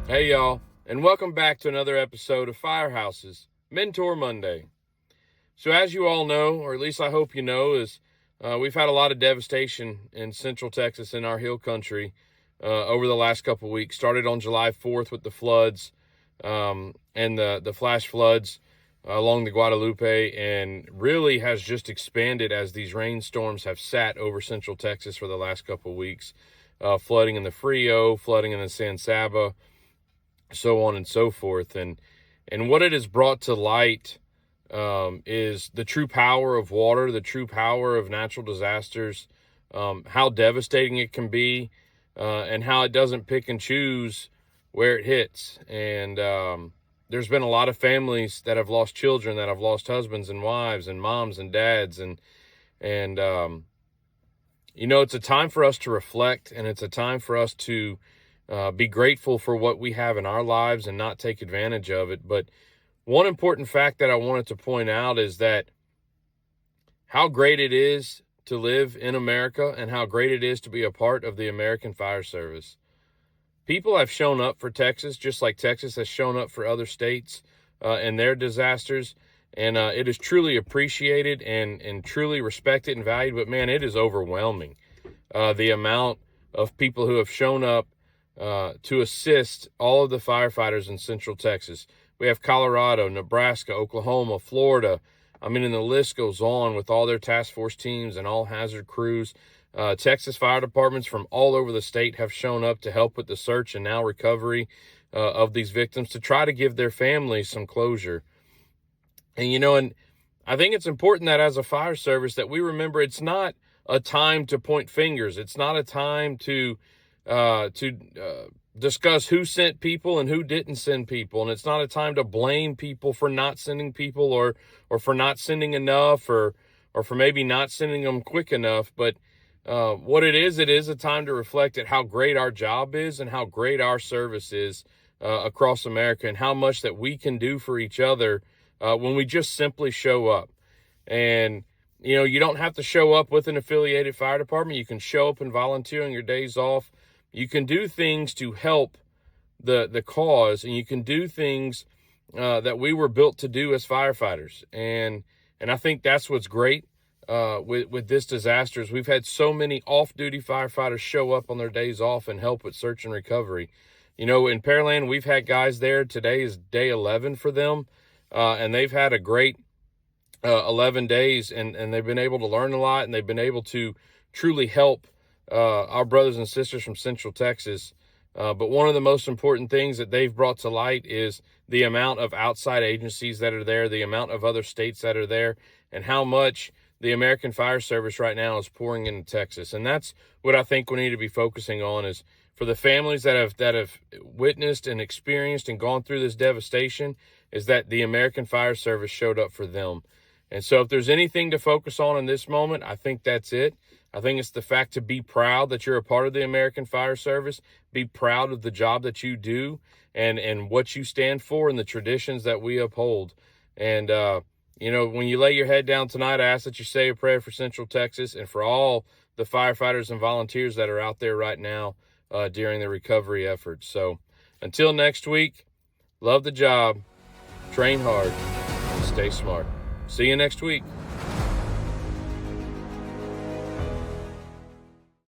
Hey, y'all, and welcome back to another episode of Firehouse's Mentor Monday. So, as you all know, or at least I hope you know, we've had a lot of devastation in Central Texas in our hill country over the last couple of weeks. Started on July 4th with the floods and the flash floods along the Guadalupe, and really has just expanded as these rainstorms have sat over Central Texas for the last couple of weeks. Flooding in the Frio, flooding in the San Saba, so on and so forth. And what it has brought to light is the true power of water, the true power of natural disasters, how devastating it can be, and how it doesn't pick and choose where it hits. And there's been a lot of families that have lost children, that have lost husbands and wives and moms and dads. And it's a time for us to reflect, and it's a time for us to be grateful for what we have in our lives and not take advantage of it. But one important fact that I wanted to point out is that how great it is to live in America and how great it is to be a part of the American Fire Service. People have shown up for Texas, just like Texas has shown up for other states in their disasters. And it is truly appreciated and truly respected and valued. But man, it is overwhelming. The amount of people who have shown up to assist all of the firefighters in Central Texas. We have Colorado, Nebraska, Oklahoma, Florida. And the list goes on with all their task force teams and all hazard crews. Texas fire departments from all over the state have shown up to help with the search and now recovery of these victims, to try to give their families some closure. And I think it's important that as a fire service that we remember it's not a time to point fingers. It's not a time to discuss who sent people and who didn't send people. And it's not a time to blame people for not sending people or for not sending enough or for maybe not sending them quick enough. But what it is a time to reflect at how great our job is and how great our service is across America, and how much that we can do for each other when we just simply show up. And you don't have to show up with an affiliated fire department. You can show up and volunteer on your days off. You can do things to help the cause, and you can do things that we were built to do as firefighters. And I think that's what's great with this disaster is we've had so many off-duty firefighters show up on their days off and help with search and recovery. In Pearland, we've had guys there. Today is day 11 for them, and they've had a great 11 days, and they've been able to learn a lot, and they've been able to truly help our brothers and sisters from Central Texas. But one of the most important things that they've brought to light is the amount of outside agencies that are there, the amount of other states that are there, and how much the American Fire Service right now is pouring into Texas. And that's what I think we need to be focusing on, is for the families that have witnessed and experienced and gone through this devastation, is that the American Fire Service showed up for them. And so if there's anything to focus on in this moment, I think that's it. I think it's the fact to be proud that you're a part of the American Fire Service, be proud of the job that you do and what you stand for and the traditions that we uphold. And, when you lay your head down tonight, I ask that you say a prayer for Central Texas and for all the firefighters and volunteers that are out there right now during the recovery efforts. So until next week, love the job, train hard, and stay smart. See you next week.